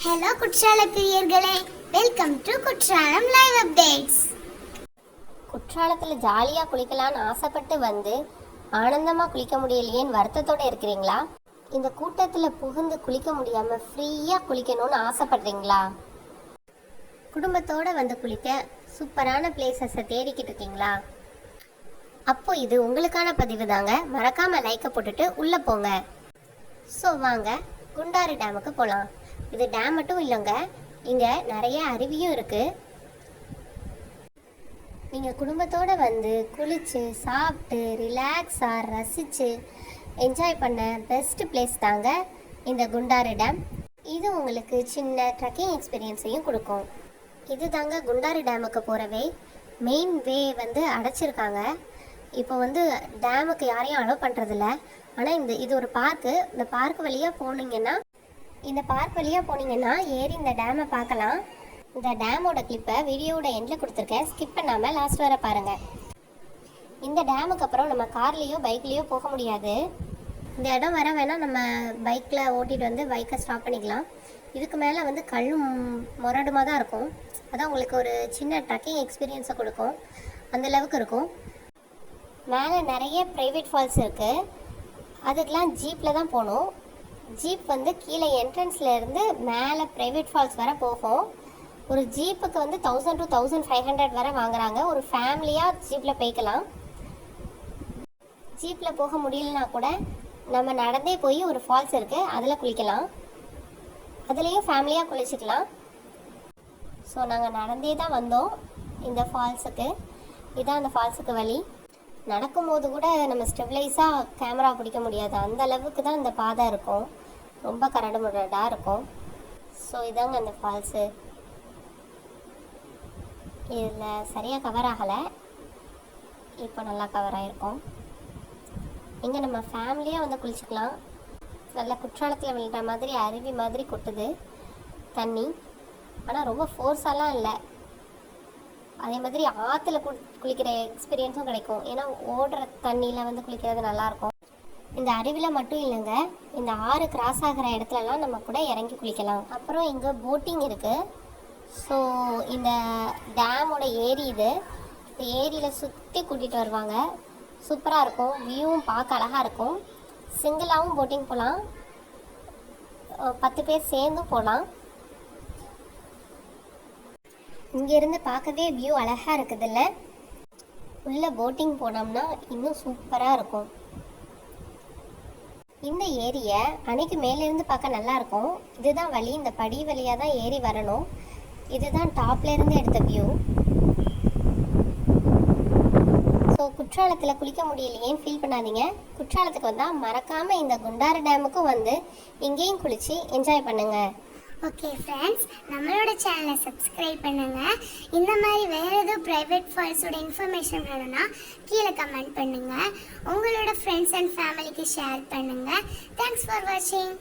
Hello குற்றால பிரியர்களே, welcome to Courtallam live updates. குற்றாலத்துல ஜாலியா குளிக்கலாம்னு ஆசைப்பட்டு வந்து ஆனந்தமா குளிக்க முடியலையேன்னு வருத்தத்தோட இருக்கிறீங்களா? இந்த கூட்டத்துல புகுந்து குளிக்க முடியாம ஃப்ரீயா குளிக்கணும்னு ஆசைப்படுறீங்களா? குடும்பத்தோட வந்து குளிக்க சூப்பரான பிளேசஸை தேடிக்கிட்டு இருக்கீங்களா? அப்போ இது உங்களுக்கான பதிவு தாங்க. மறக்காம லைக்கை போட்டுட்டு உள்ள போங்க. ஸோ வாங்க குண்டாறு டேமுக்கு போகலாம். இது டேம் மட்டும் இல்லைங்க, இங்கே நிறைய அருவியும் இருக்குது. நீங்கள் குடும்பத்தோடு வந்து குளித்து சாப்பிட்டு ரிலாக்ஸாக ரசித்து என்ஜாய் பண்ண பெஸ்ட் பிளேஸ் தாங்க இந்த குண்டாறு டேம். இது உங்களுக்கு சின்ன ட்ரக்கிங் எக்ஸ்பீரியன்ஸையும் கொடுக்கும். இது தாங்க குண்டாறு டேமுக்கு போகிறவே மெயின் வே வந்து அடைச்சிருக்காங்க. இப்போ வந்து டேமுக்கு யாரையும் அலோவ் பண்ணுறதில்ல. ஆனால் இது ஒரு பார்க்கு. இந்த பார்க் வழியாக போனீங்கன்னா ஏறி இந்த டேமை பார்க்கலாம். இந்த டேமோட கிளிப்பை வீடியோவோட எண்டில் கொடுத்துருக்கேன், ஸ்கிப் பண்ணாமல் லாஸ்ட் வர பாருங்கள். இந்த டேமுக்கு அப்புறம் நம்ம கார்லேயோ பைக்லேயோ போக முடியாது. இந்த இடம் வர வேணால் நம்ம பைக்கில் ஓட்டிகிட்டு வந்து பைக்கை ஸ்டாப் பண்ணிக்கலாம். இதுக்கு மேலே வந்து கல்லும் முரடுமாக தான் இருக்கும். அதான் உங்களுக்கு ஒரு சின்ன ட்ரக்கிங் எக்ஸ்பீரியன்ஸை கொடுக்கும். அந்தளவுக்கு இருக்கும். மேலே நிறைய ப்ரைவேட் ஃபால்ஸ் இருக்குது. அதுக்கெலாம் ஜீப்பில் தான் போகணும். ஜீப் வந்து கீழே என்ட்ரன்ஸில் இருந்து மேலே ப்ரைவேட் ஃபால்ஸ் வர போகும். ஒரு ஜீப்புக்கு வந்து 1000 to 1500 வரை வாங்குறாங்க. ஒரு ஃபேமிலியாக ஜீப்பில் போய்க்கலாம். ஜீப்பில் போக முடியலனா கூட நம்ம நடந்தே போய் ஒரு ஃபால்ஸ் இருக்குது, அதில் குளிக்கலாம். அதுலேயும் ஃபேமிலியாக குளிச்சுக்கலாம். ஸோ நாங்கள் நடந்தே தான் வந்தோம் இந்த ஃபால்ஸுக்கு. இதுதான் அந்த ஃபால்ஸுக்கு வழி. நடக்கும்போது கூட நம்ம ஸ்டெபிளைஸாக கேமரா பிடிக்க முடியாது, அந்த அளவுக்கு தான் இந்த பாதை இருக்கும். ரொம்ப கரடு முரடாக இருக்கும். ஸோ இதாங்க அந்த ஃபால்ஸு. இதில் சரியாக கவர் ஆகலை, இப்போ நல்லா கவர் ஆகிருக்கும். இங்கே நம்ம ஃபேமிலியாக வந்து குளிச்சுக்கலாம். நல்லா குற்றாலத்தில் விழுற மாதிரி அருவி மாதிரி கொட்டுது தண்ணி. ஆனால் ரொம்ப ஃபோர்ஸாலாம் இல்லை. அதே மாதிரி ஆற்றுல குளிக்கிற எக்ஸ்பீரியன்ஸும் கிடைக்கும். ஏன்னா ஓடுற தண்ணியில் வந்து குளிக்கிறது நல்லாயிருக்கும். இந்த அருவியில் மட்டும் இல்லைங்க, இந்த ஆறு கிராஸ் ஆகிற இடத்துலலாம் நம்ம கூட இறங்கி குளிக்கலாம். அப்புறம் இங்கே போட்டிங் இருக்குது. ஸோ இந்த டேமோட ஏரி இது. இந்த ஏரியில் சுற்றி கூட்டிகிட்டு வருவாங்க. சூப்பராக இருக்கும். வியூவும் பார்க்க அழகாக இருக்கும். சிங்கிளாகவும் போட்டிங் போகலாம், 10 பேர் சேர்ந்தும் போகலாம். இங்கேருந்து பார்க்கவே வியூ அழகாக இருக்குதுல்ல. உள்ள போட்டிங் போனோம்னா இன்னும் சூப்பராக இருக்கும். இந்த ஏரியை அன்னைக்கு மேலேருந்து பார்க்க நல்லாயிருக்கும். இதுதான் வழி. இந்த படி வழியாக தான் ஏறி வரணும். இதுதான் டாப்லேருந்து எடுத்த வியூ. ஸோ குற்றாலத்தில் குளிக்க முடியலையேன்னு ஃபீல் பண்ணாதீங்க. குற்றாலத்துக்கு வந்தால் மறக்காமல் இந்த குண்டாறு டேமுக்கும் வந்து இங்கேயும் குளித்து என்ஜாய் பண்ணுங்கள். ஓகே ஃப்ரெண்ட்ஸ், நம்மளோட சேனலை சப்ஸ்கிரைப் பண்ணுங்கள். இந்த மாதிரி வேறு எதுவும் ப்ரைவேட் ஃபால்ஸோட இன்ஃபர்மேஷன் வேணும்னா கீழே கமெண்ட் பண்ணுங்கள். உங்களோட ஃப்ரெண்ட்ஸ் அண்ட் ஃபேமிலிக்கு ஷேர் பண்ணுங்கள். தேங்க்ஸ் ஃபார் வாட்சிங்.